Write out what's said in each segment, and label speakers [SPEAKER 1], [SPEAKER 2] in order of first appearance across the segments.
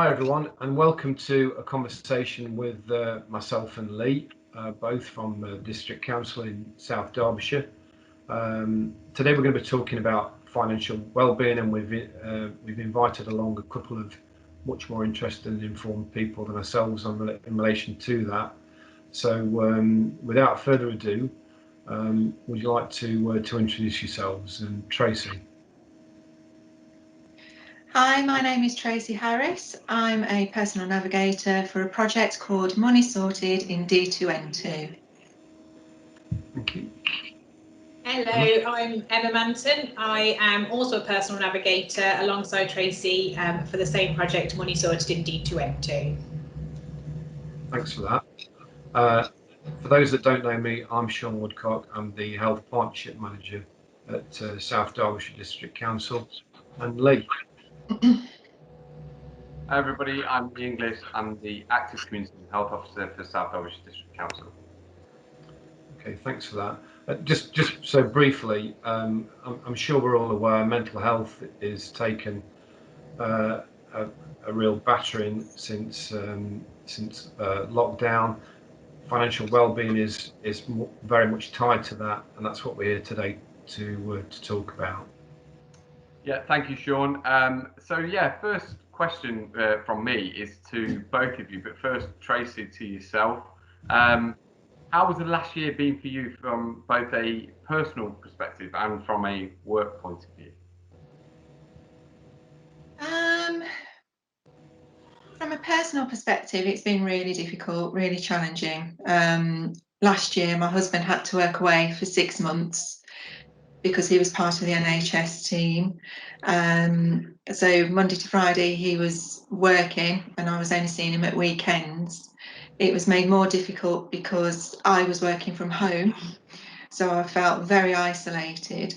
[SPEAKER 1] Hi everyone, and welcome to a conversation with myself and Lee, both from District Council in South Derbyshire. Today we're going to be talking about financial well-being, and we've invited along a couple of much more interested and informed people than ourselves in relation to that. So without further ado, would you like to introduce yourselves? And Tracy.
[SPEAKER 2] Hi, my name is Tracy Harris. I'm a personal navigator for a project called Money Sorted in D2N2.
[SPEAKER 1] Thank you.
[SPEAKER 3] Hello, I'm Emma Manton. I am also a personal navigator alongside Tracy for the same project, Money Sorted in D2N2.
[SPEAKER 1] Thanks for that. For those that don't know me, I'm Sean Woodcock. I'm the Health Partnership Manager at South Derbyshire District Council. And Lee.
[SPEAKER 4] Hi everybody, I'm Lee English. I'm the Active Community Health Officer for South Derbyshire District Council.
[SPEAKER 1] Okay, thanks for that. Just so briefly, I'm sure we're all aware mental health is taken a real battering since lockdown. Financial well-being is very much tied to that, and that's what we're here today to talk about.
[SPEAKER 4] Yeah, thank you, Sean. So yeah, first question from me is to both of you, but first, Tracy, to yourself. How has the last year been for you from both a personal perspective and from a work point of view?
[SPEAKER 2] From a personal perspective, it's been really difficult, really challenging. Last year, my husband had to work away for 6 months because he was part of the NHS team. So Monday to Friday, he was working and I was only seeing him at weekends. It was made more difficult because I was working from home, so I felt very isolated.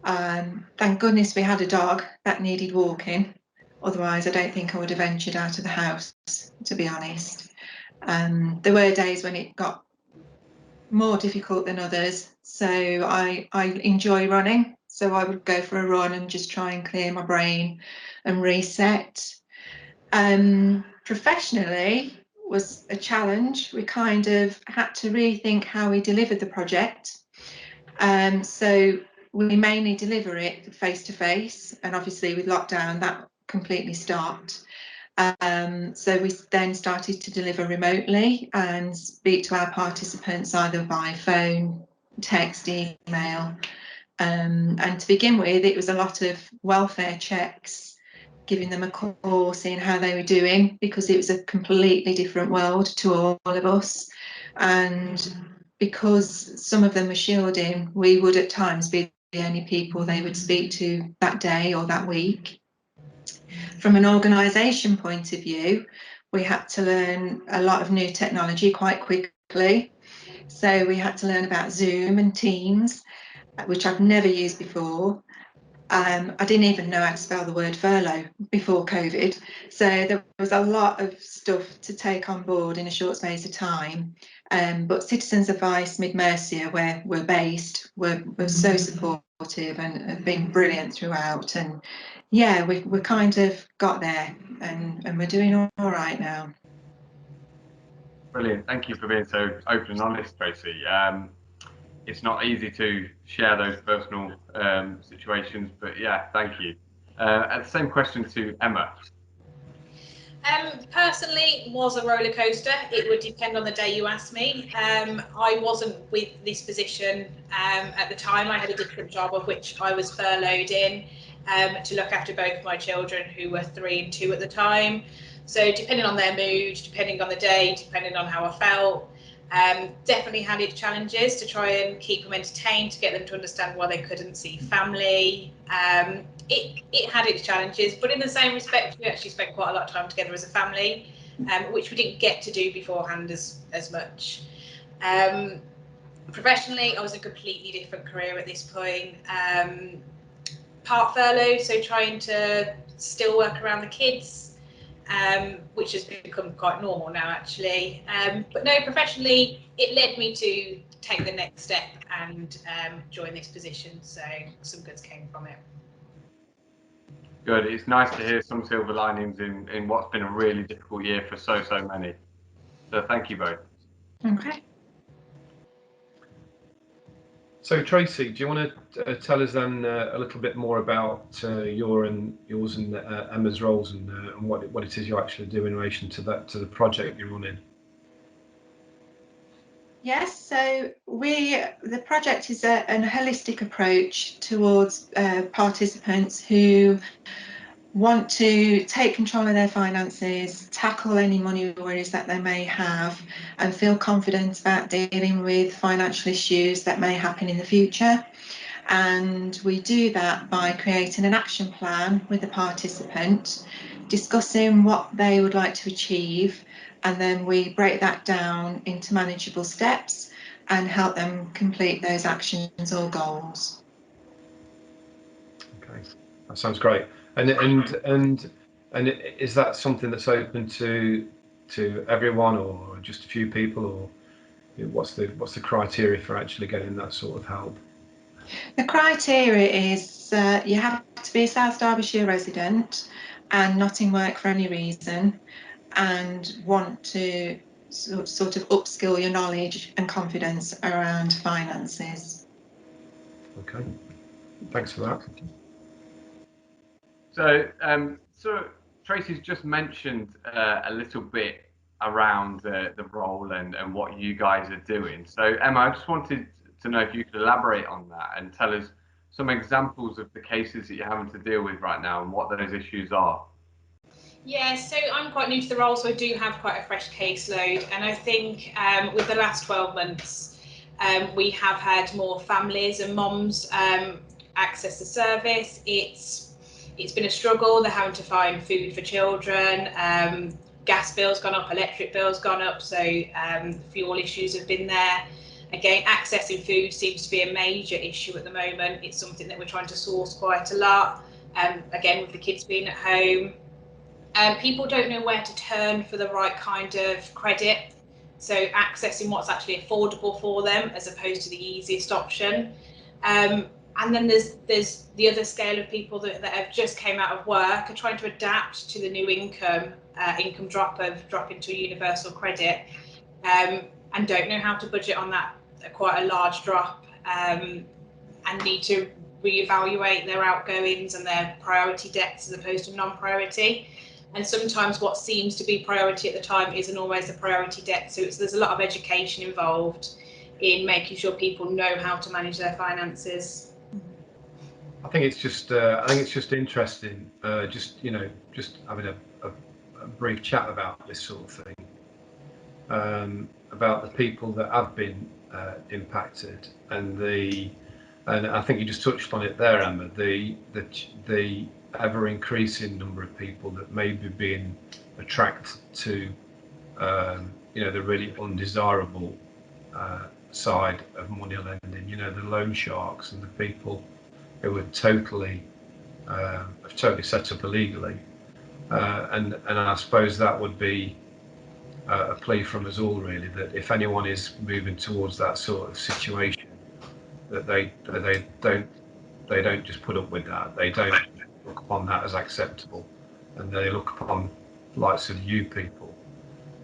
[SPEAKER 2] Thank goodness we had a dog that needed walking. Otherwise, I don't think I would have ventured out of the house, to be honest. There were days when it got more difficult than others. So I enjoy running. So I would go for a run and just try and clear my brain and reset. Professionally was a challenge. We kind of had to rethink how we delivered the project. So we mainly deliver it face to face, and obviously with lockdown that completely stopped. So we then started to deliver remotely and speak to our participants either by phone, text, email. And to begin with, it was a lot of welfare checks, giving them a call, seeing how they were doing, because it was a completely different world to all of us. And because some of them were shielding, we would at times be the only people they would speak to that day or that week. From an organisation point of view, we had to learn a lot of new technology quite quickly. So we had to learn about Zoom and Teams, which I've never used before. I didn't even know how to spell the word furlough before COVID. So there was a lot of stuff to take on board in a short space of time. But Citizens Advice Mid Mercia, where we're based, were so supportive and have been brilliant throughout. And yeah, we kind of got there and we're doing all right now.
[SPEAKER 4] Brilliant. Thank you for being so open and honest, Tracy. It's not easy to share those personal situations, but yeah, thank you. And the same question to Emma.
[SPEAKER 3] Personally, it was a roller coaster. It would depend on the day you asked me. I wasn't with this position at the time. I had a different job of which I was furloughed in to look after both my children, who were 3 and 2 at the time. So depending on their mood, depending on the day, depending on how I felt, definitely had its challenges to try and keep them entertained, to get them to understand why they couldn't see family. It had its challenges, but in the same respect, we actually spent quite a lot of time together as a family, which we didn't get to do beforehand as much. Professionally, I was in a completely different career at this point. Part furlough, so trying to still work around the kids, which has become quite normal now, actually. But no, professionally, it led me to take the next step and join this position. So some goods came from it.
[SPEAKER 4] Good. It's nice to hear some silver linings in what's been a really difficult year for so many. So thank you both.
[SPEAKER 2] Okay.
[SPEAKER 1] So Tracy, do you want to tell us then a little bit more about yours and Emma's roles and what it is you actually do in relation to the project you're running?
[SPEAKER 2] Yes, so the project is a holistic approach towards participants who want to take control of their finances, tackle any money worries that they may have, and feel confident about dealing with financial issues that may happen in the future. And we do that by creating an action plan with the participant, discussing what they would like to achieve, and then we break that down into manageable steps and help them complete those actions or goals.
[SPEAKER 1] Okay, that sounds great. And is that something that's open to everyone, or just a few people, or what's the criteria for actually getting that sort of help?
[SPEAKER 2] The criteria is you have to be a South Derbyshire resident and not in work for any reason, and want to sort of upskill your knowledge and confidence around finances.
[SPEAKER 1] Okay, thanks for that.
[SPEAKER 4] So Tracy's just mentioned a little bit around the role and what you guys are doing. So Emma, I just wanted to know if you could elaborate on that and tell us some examples of the cases that you're having to deal with right now and what those issues are.
[SPEAKER 3] Yeah, so I'm quite new to the role, so I do have quite a fresh caseload. And I think with the last 12 months, we have had more families and mums access the service. It's been a struggle. They're having to find food for children. Gas bills gone up, electric bills gone up, so fuel issues have been there. Again, accessing food seems to be a major issue at the moment. It's something that we're trying to source quite a lot. Again, with the kids being at home. People don't know where to turn for the right kind of credit. So accessing what's actually affordable for them as opposed to the easiest option. And then there's the other scale of people that have just came out of work are trying to adapt to the new income drop of dropping to a universal credit, and don't know how to budget on that quite a large drop, and need to reevaluate their outgoings and their priority debts as opposed to non-priority. And sometimes what seems to be priority at the time isn't always the priority debt. So there's a lot of education involved in making sure people know how to manage their finances.
[SPEAKER 1] I think it's just interesting, just having a brief chat about this sort of thing, about the people that have been impacted, and I think you just touched on it there, Emma, the ever increasing number of people that may be being attracted to the really undesirable side of money lending, the loan sharks and the people who are totally set up illegally, and I suppose that would be a plea from us all, really, that if anyone is moving towards that sort of situation, that they don't just put up with that. They don't look upon that as acceptable, and they look upon the likes of you people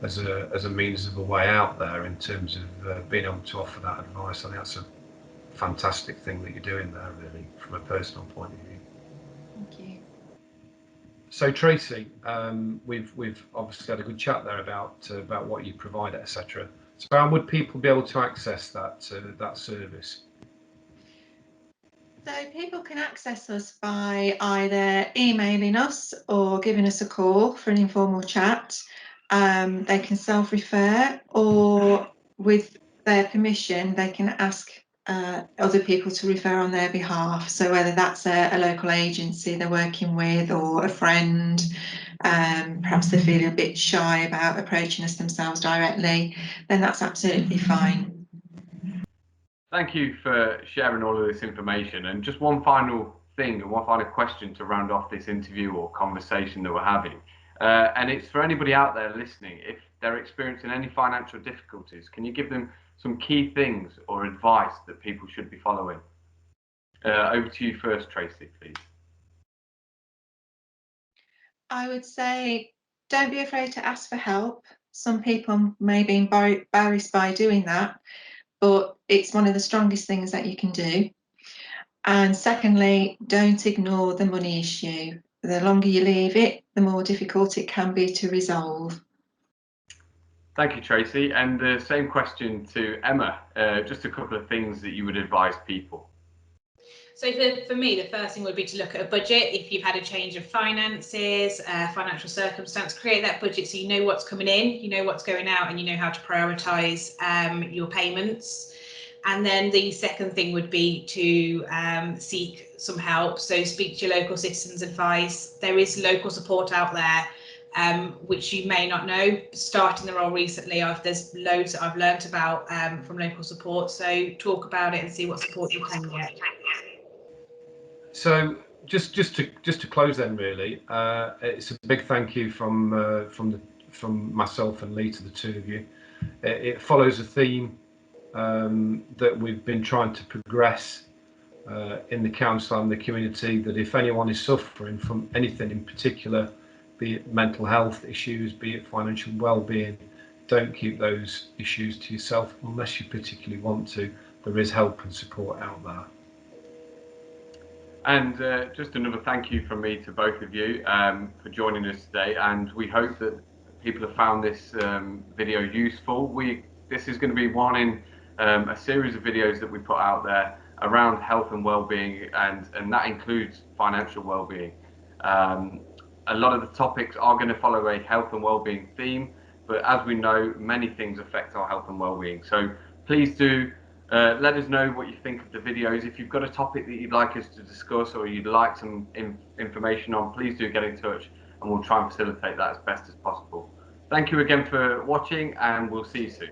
[SPEAKER 1] as a means of a way out there in terms of being able to offer that advice. I think that's a fantastic thing that you're doing there, really, from a personal point of view.
[SPEAKER 2] Thank you.
[SPEAKER 1] So Tracy, we've obviously had a good chat there about what you provide, etc. So how would people be able to access that service?
[SPEAKER 2] So people can access us by either emailing us or giving us a call for an informal chat. They can self-refer, or with their permission, they can ask other people to refer on their behalf. So whether that's a local agency they're working with or a friend, perhaps they're feeling a bit shy about approaching us themselves directly, then that's absolutely fine.
[SPEAKER 4] Thank you for sharing all of this information. And just one final thing and one final question to round off this interview or conversation that we're having. And it's for anybody out there listening, if they're experiencing any financial difficulties, can you give them some key things or advice that people should be following? Over to you first, Tracy, please.
[SPEAKER 2] I would say don't be afraid to ask for help. Some people may be embarrassed by doing that, but it's one of the strongest things that you can do. And secondly, don't ignore the money issue. The longer you leave it, the more difficult it can be to resolve.
[SPEAKER 4] Thank you, Tracy. And the same question to Emma. Just a couple of things that you would advise people.
[SPEAKER 3] So for me, the first thing would be to look at a budget. If you've had a change of finances, financial circumstance, create that budget so you know what's coming in, you know what's going out, and you know how to prioritise your payments. And then the second thing would be to seek some help. So speak to your local citizens advice. There is local support out there, which you may not know. Starting the role recently, there's loads that I've learnt about from local support. So talk about it and see what support you can get.
[SPEAKER 1] So just to close then, really, it's a big thank you from myself and Lee to the two of you. It follows a theme that we've been trying to progress in the council and the community, that if anyone is suffering from anything in particular, be it mental health issues, be it financial well-being, don't keep those issues to yourself unless you particularly want to. There is help and support out there.
[SPEAKER 4] And just another thank you from me to both of you for joining us today. And we hope that people have found this video useful. This is going to be one in a series of videos that we put out there around health and well-being, and that includes financial well-being. A lot of the topics are going to follow a health and well-being theme, but as we know, many things affect our health and well-being. So please do let us know what you think of the videos. If you've got a topic that you'd like us to discuss or you'd like some information on, please do get in touch and we'll try and facilitate that as best as possible. Thank you again for watching, and we'll see you soon.